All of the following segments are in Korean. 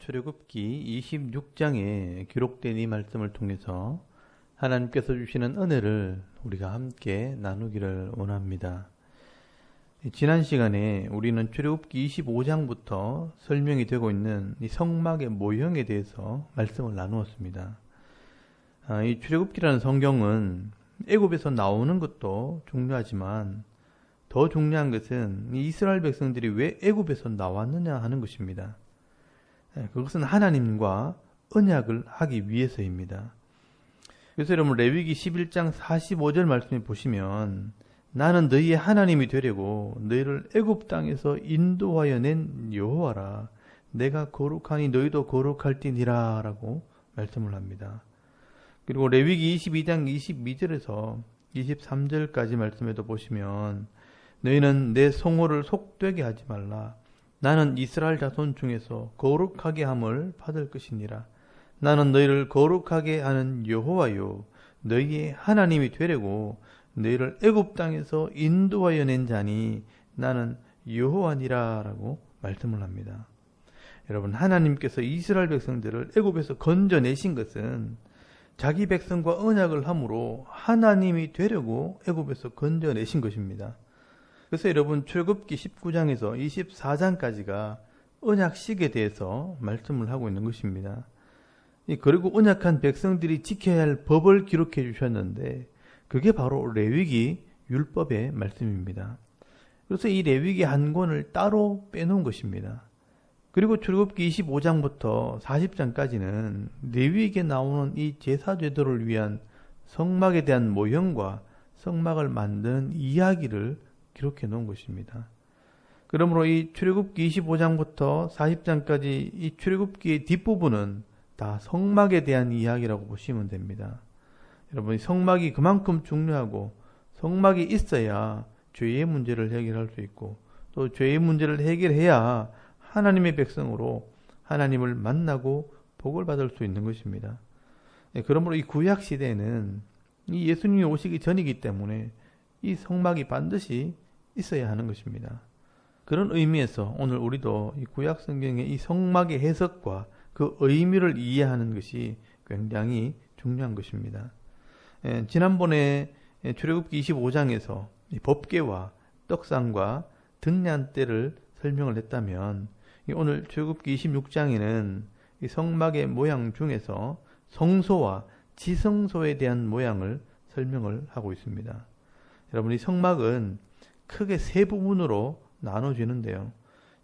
출애굽기 26장에 기록된 이 말씀을 통해서 하나님께서 주시는 은혜를 우리가 함께 나누기를 원합니다. 지난 시간에 우리는 출애굽기 25장부터 설명이 되고 있는 이 성막의 모형에 대해서 말씀을 나누었습니다. 이 출애굽기라는 성경은 애굽에서 나오는 것도 중요하지만 더 중요한 것은 이 이스라엘 백성들이 왜 애굽에서 나왔느냐 하는 것입니다. 그것은 하나님과 언약을 하기 위해서입니다. 그래서 여러분 레위기 11장 45절 말씀에 보시면 나는 너희의 하나님이 되려고 너희를 애굽 땅에서 인도하여 낸 여호와라. 내가 거룩하니 너희도 거룩할지니라 라고 말씀을 합니다. 그리고 레위기 22장 22절에서 23절까지 말씀에도 보시면 너희는 내 성호를 속되게 하지 말라. 나는 이스라엘 자손 중에서 거룩하게 함을 받을 것이니라. 나는 너희를 거룩하게 하는 여호와요 너희의 하나님이 되려고 너희를 애굽 땅에서 인도하여 낸 자니 나는 여호와니라 라고 말씀을 합니다. 여러분, 하나님께서 이스라엘 백성들을 애굽에서 건져내신 것은 자기 백성과 언약을 함으로 하나님이 되려고 애굽에서 건져내신 것입니다. 그래서 여러분 출애굽기 19장에서 24장까지가 언약식에 대해서 말씀을 하고 있는 것입니다. 그리고 언약한 백성들이 지켜야 할 법을 기록해 주셨는데 그게 바로 레위기 율법의 말씀입니다. 그래서 이 레위기 한 권을 따로 빼놓은 것입니다. 그리고 출애굽기 25장부터 40장까지는 레위기에 나오는 이 제사 제도를 위한 성막에 대한 모형과 성막을 만드는 이야기를 기록해 놓은 것입니다. 그러므로 이 출애굽기 25장부터 40장까지 이 출애굽기의 뒷부분은 다 성막에 대한 이야기라고 보시면 됩니다. 여러분, 성막이 그만큼 중요하고 성막이 있어야 죄의 문제를 해결할 수 있고 또 죄의 문제를 해결해야 하나님의 백성으로 하나님을 만나고 복을 받을 수 있는 것입니다. 그러므로 이 구약 시대에는 이 예수님이 오시기 전이기 때문에 이 성막이 반드시 있어야 하는 것입니다. 그런 의미에서 오늘 우리도 이 구약 성경의 이 성막의 해석과 그 의미를 이해하는 것이 굉장히 중요한 것입니다. 지난번에 출애굽기 25장에서 이 법궤와 떡상과 등잔 때를 설명을 했다면 오늘 출애굽기 26장에는 이 성막의 모양 중에서 성소와 지성소에 대한 모양을 설명을 하고 있습니다. 여러분, 이 성막은 크게 세 부분으로 나눠지는데요.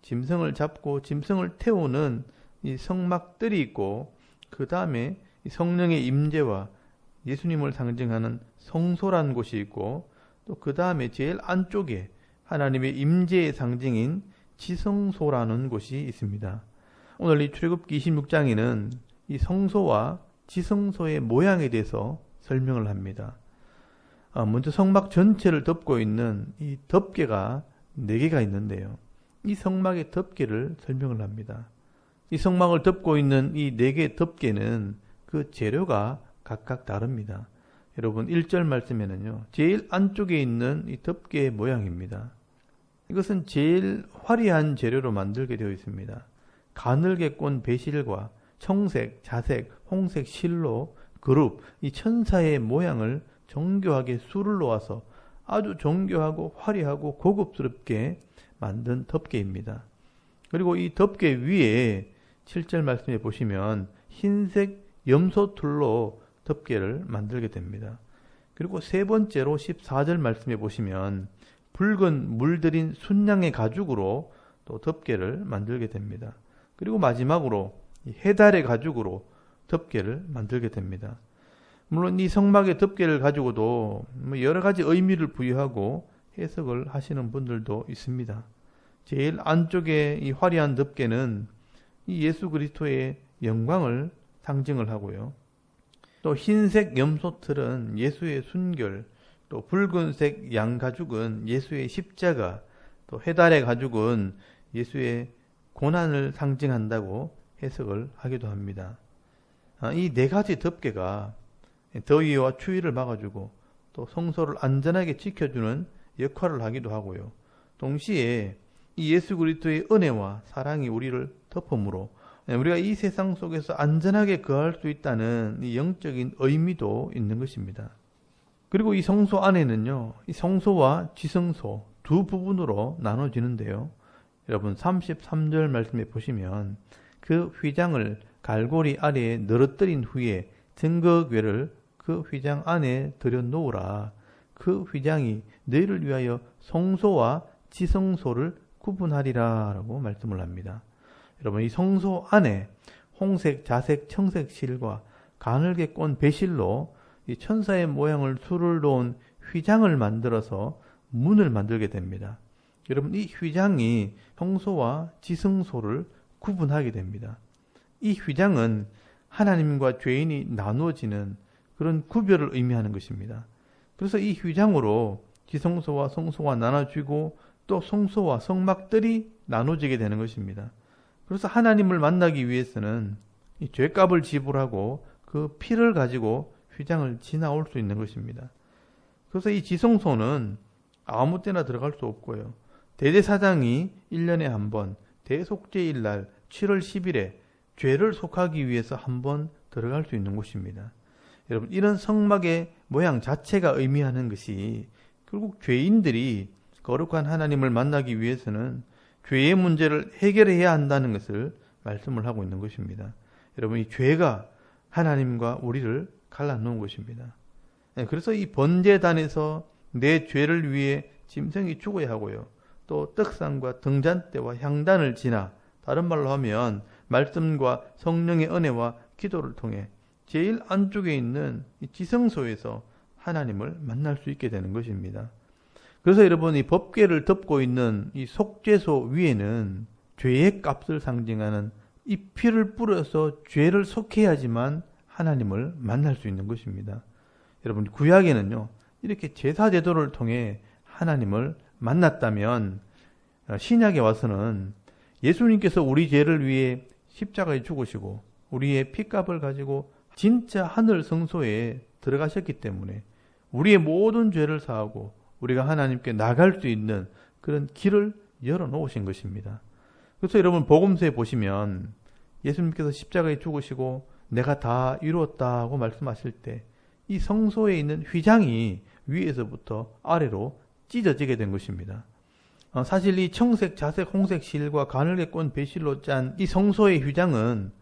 짐승을 잡고 짐승을 태우는 이 성막들이 있고 그 다음에 성령의 임재와 예수님을 상징하는 성소라는 곳이 있고 또 그 다음에 제일 안쪽에 하나님의 임재의 상징인 지성소라는 곳이 있습니다. 오늘 이 출애굽기 26장에는 이 성소와 지성소의 모양에 대해서 설명을 합니다. 먼저 성막 전체를 덮고 있는 이 덮개가 4개가 있는데요. 이 성막의 덮개를 설명을 합니다. 이 성막을 덮고 있는 이 4개의 덮개는 그 재료가 각각 다릅니다. 여러분 1절 말씀에는요. 제일 안쪽에 있는 이 덮개의 모양입니다. 이것은 제일 화려한 재료로 만들게 되어 있습니다. 가늘게 꼰 배실과 청색, 자색, 홍색 실로 그룹, 이 천사의 모양을 정교하게 술을 놓아서 아주 정교하고 화려하고 고급스럽게 만든 덮개입니다. 그리고 이 덮개 위에 7절 말씀에 보시면 흰색 염소틀로 덮개를 만들게 됩니다. 그리고 세 번째로 14절 말씀에 보시면 붉은 물들인 순양의 가죽으로 또 덮개를 만들게 됩니다. 그리고 마지막으로 해달의 가죽으로 덮개를 만들게 됩니다. 물론 이 성막의 덮개를 가지고도 여러 가지 의미를 부여하고 해석을 하시는 분들도 있습니다. 제일 안쪽에 이 화려한 덮개는 이 예수 그리스도의 영광을 상징을 하고요. 또 흰색 염소틀은 예수의 순결, 또 붉은색 양 가죽은 예수의 십자가, 또 해달의 가죽은 예수의 고난을 상징한다고 해석을 하기도 합니다. 이 4가지 덮개가 더위와 추위를 막아주고 또 성소를 안전하게 지켜주는 역할을 하기도 하고요. 동시에 이 예수 그리스도의 은혜와 사랑이 우리를 덮음으로 우리가 이 세상 속에서 안전하게 거할 수 있다는 이 영적인 의미도 있는 것입니다. 그리고 이 성소 안에는요, 이 성소와 지성소 두 부분으로 나눠지는데요. 여러분 33절 말씀에 보시면 그 휘장을 갈고리 아래에 늘어뜨린 후에 증거궤를 그 휘장 안에 들여 놓으라. 그 휘장이 너희를 위하여 성소와 지성소를 구분하리라 라고 말씀을 합니다. 여러분 이 성소 안에 홍색, 자색, 청색 실과 가늘게 꼰 배실로 이 천사의 모양을 수를 놓은 휘장을 만들어서 문을 만들게 됩니다. 여러분 이 휘장이 성소와 지성소를 구분하게 됩니다. 이 휘장은 하나님과 죄인이 나누어지는 그런 구별을 의미하는 것입니다. 그래서 이 휘장으로 지성소와 성소가 나눠지고 또 성소와 성막들이 나눠지게 되는 것입니다. 그래서 하나님을 만나기 위해서는 이 죄값을 지불하고 그 피를 가지고 휘장을 지나올 수 있는 것입니다. 그래서 이 지성소는 아무 때나 들어갈 수 없고요. 대제사장이 1년에 한 번 대속죄일 날 7월 10일에 죄를 속하기 위해서 한 번 들어갈 수 있는 곳입니다. 여러분 이런 성막의 모양 자체가 의미하는 것이 결국 죄인들이 거룩한 하나님을 만나기 위해서는 죄의 문제를 해결해야 한다는 것을 말씀을 하고 있는 것입니다. 여러분 이 죄가 하나님과 우리를 갈라놓은 것입니다. 그래서 이 번제단에서 내 죄를 위해 짐승이 죽어야 하고요. 또 떡상과 등잔대와 향단을 지나 다른 말로 하면 말씀과 성령의 은혜와 기도를 통해 제일 안쪽에 있는 이 지성소에서 하나님을 만날 수 있게 되는 것입니다. 그래서 여러분 이 법궤를 덮고 있는 이 속죄소 위에는 죄의 값을 상징하는 이 피를 뿌려서 죄를 속해야지만 하나님을 만날 수 있는 것입니다. 여러분 구약에는요 이렇게 제사 제도를 통해 하나님을 만났다면 신약에 와서는 예수님께서 우리 죄를 위해 십자가에 죽으시고 우리의 피값을 가지고 진짜 하늘 성소에 들어가셨기 때문에 우리의 모든 죄를 사하고 우리가 하나님께 나갈 수 있는 그런 길을 열어놓으신 것입니다. 그래서 여러분 복음서에 보시면 예수님께서 십자가에 죽으시고 내가 다 이루었다고 말씀하실 때 이 성소에 있는 휘장이 위에서부터 아래로 찢어지게 된 것입니다. 사실 이 청색, 자색, 홍색 실과 가늘게 꼰 배실로 짠 이 성소의 휘장은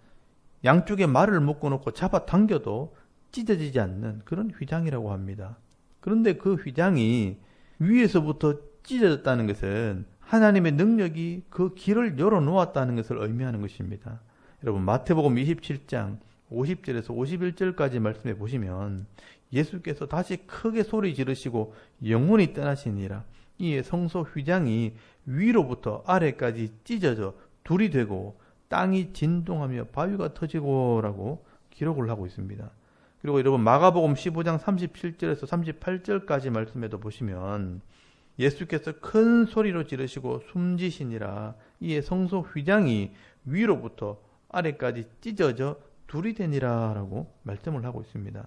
양쪽에 말을 묶어놓고 잡아당겨도 찢어지지 않는 그런 휘장이라고 합니다. 그런데 그 휘장이 위에서부터 찢어졌다는 것은 하나님의 능력이 그 길을 열어놓았다는 것을 의미하는 것입니다. 여러분 마태복음 27장 50절에서 51절까지 말씀해 보시면 예수께서 다시 크게 소리 지르시고 영원히 떠나시니라. 이에 성소 휘장이 위로부터 아래까지 찢어져 둘이 되고 땅이 진동하며 바위가 터지고 라고 기록을 하고 있습니다. 그리고 여러분 마가복음 15장 37절에서 38절까지 말씀에도 보시면 예수께서 큰 소리로 지르시고 숨지시니라. 이에 성소 휘장이 위로부터 아래까지 찢어져 둘이 되니라 라고 말씀을 하고 있습니다.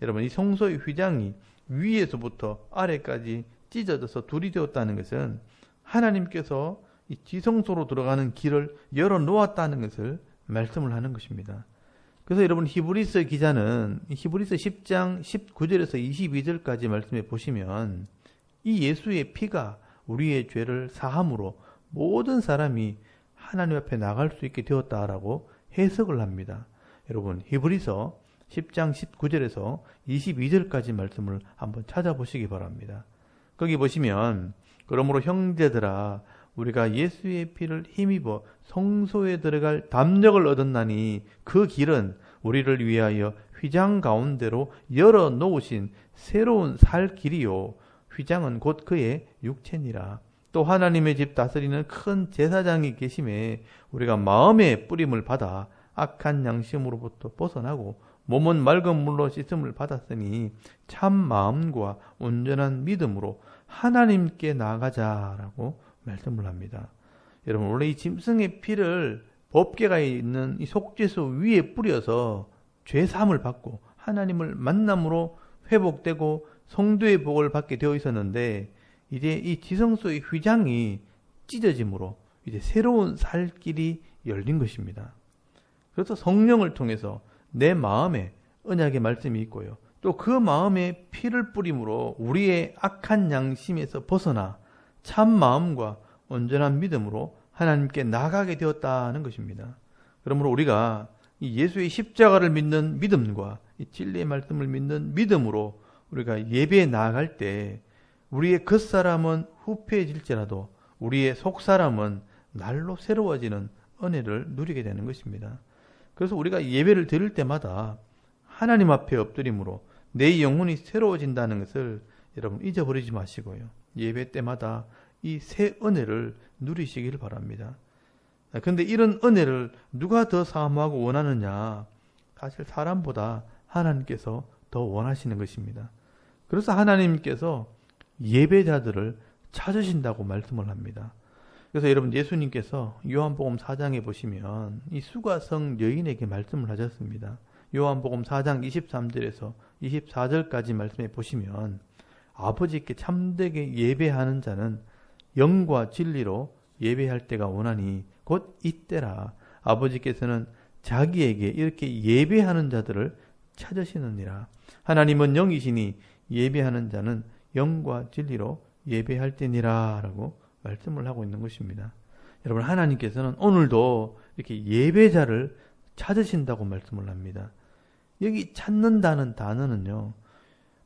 여러분 이 성소의 휘장이 위에서부터 아래까지 찢어져서 둘이 되었다는 것은 하나님께서 이 지성소로 들어가는 길을 열어놓았다는 것을 말씀을 하는 것입니다. 그래서 여러분 히브리서 기자는 히브리서 10장 19절에서 22절까지 말씀해 보시면 이 예수의 피가 우리의 죄를 사함으로 모든 사람이 하나님 앞에 나갈 수 있게 되었다라고 해석을 합니다. 여러분 히브리서 10장 19절에서 22절까지 말씀을 한번 찾아보시기 바랍니다. 거기 보시면 그러므로 형제들아 우리가 예수의 피를 힘입어 성소에 들어갈 담력을 얻었나니 그 길은 우리를 위하여 휘장 가운데로 열어놓으신 새로운 살 길이요 휘장은 곧 그의 육체니라. 또 하나님의 집 다스리는 큰 제사장이 계심에 우리가 마음의 뿌림을 받아 악한 양심으로부터 벗어나고 몸은 맑은 물로 씻음을 받았으니 참 마음과 온전한 믿음으로 하나님께 나아가자라고 말씀을 합니다. 여러분 원래 이 짐승의 피를 법궤가 있는 이 속죄소 위에 뿌려서 죄사함을 받고 하나님을 만남으로 회복되고 성도의 복을 받게 되어 있었는데 이제 이 지성소의 휘장이 찢어짐으로 이제 새로운 살 길이 열린 것입니다. 그래서 성령을 통해서 내 마음에 언약의 말씀이 있고요. 또 그 마음에 피를 뿌림으로 우리의 악한 양심에서 벗어나 참 마음과 온전한 믿음으로 하나님께 나가게 되었다는 것입니다. 그러므로 우리가 이 예수의 십자가를 믿는 믿음과 이 진리의 말씀을 믿는 믿음으로 우리가 예배에 나아갈 때 우리의 겉사람은 후패해질지라도 우리의 속사람은 날로 새로워지는 은혜를 누리게 되는 것입니다. 그래서 우리가 예배를 드릴 때마다 하나님 앞에 엎드림으로 내 영혼이 새로워진다는 것을 여러분 잊어버리지 마시고요. 예배 때마다 이 새 은혜를 누리시길 바랍니다. 그런데 이런 은혜를 누가 더 사모하고 원하느냐? 사실 사람보다 하나님께서 더 원하시는 것입니다. 그래서 하나님께서 예배자들을 찾으신다고 말씀을 합니다. 그래서 여러분 예수님께서 요한복음 4장에 보시면 이 수가성 여인에게 말씀을 하셨습니다. 요한복음 4장 23절에서 24절까지 말씀해 보시면 아버지께 참되게 예배하는 자는 영과 진리로 예배할 때가 오나니 곧 이때라. 아버지께서는 자기에게 이렇게 예배하는 자들을 찾으시느니라. 하나님은 영이시니 예배하는 자는 영과 진리로 예배할 때니라 라고 말씀을 하고 있는 것입니다. 여러분 하나님께서는 오늘도 이렇게 예배자를 찾으신다고 말씀을 합니다. 여기 찾는다는 단어는요.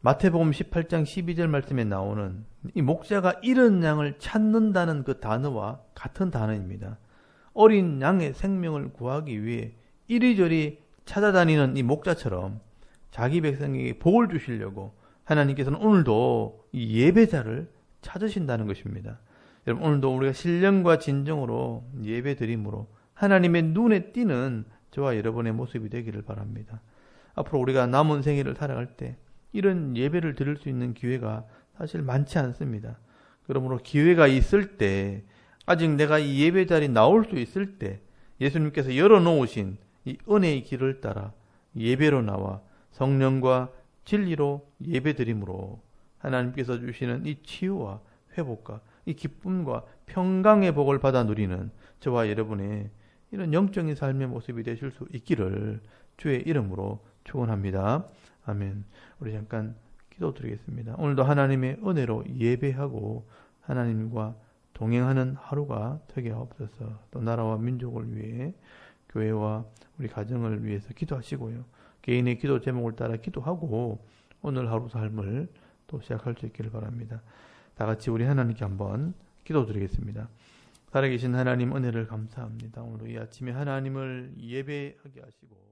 마태복음 18장 12절 말씀에 나오는 이 목자가 잃은 양을 찾는다는 그 단어와 같은 단어입니다. 어린 양의 생명을 구하기 위해 이리저리 찾아다니는 이 목자처럼 자기 백성에게 복을 주시려고 하나님께서는 오늘도 이 예배자를 찾으신다는 것입니다. 여러분 오늘도 우리가 신령과 진정으로 예배드림으로 하나님의 눈에 띄는 저와 여러분의 모습이 되기를 바랍니다. 앞으로 우리가 남은 생애를 살아갈 때 이런 예배를 드릴 수 있는 기회가 사실 많지 않습니다. 그러므로 기회가 있을 때 아직 내가 이 예배 자리에 나올 수 있을 때 예수님께서 열어놓으신 이 은혜의 길을 따라 예배로 나와 성령과 진리로 예배드림으로 하나님께서 주시는 이 치유와 회복과 이 기쁨과 평강의 복을 받아 누리는 저와 여러분의 이런 영적인 삶의 모습이 되실 수 있기를 주의 이름으로 축원합니다. 아멘. 우리 잠깐 기도드리겠습니다. 오늘도 하나님의 은혜로 예배하고 하나님과 동행하는 하루가 되게 하옵소서. 또 나라와 민족을 위해 교회와 우리 가정을 위해서 기도하시고요. 개인의 기도 제목을 따라 기도하고 오늘 하루 삶을 또 시작할 수 있기를 바랍니다. 다 같이 우리 하나님께 한번 기도드리겠습니다. 살아계신 하나님 은혜를 감사합니다. 오늘 이 아침에 하나님을 예배하게 하시고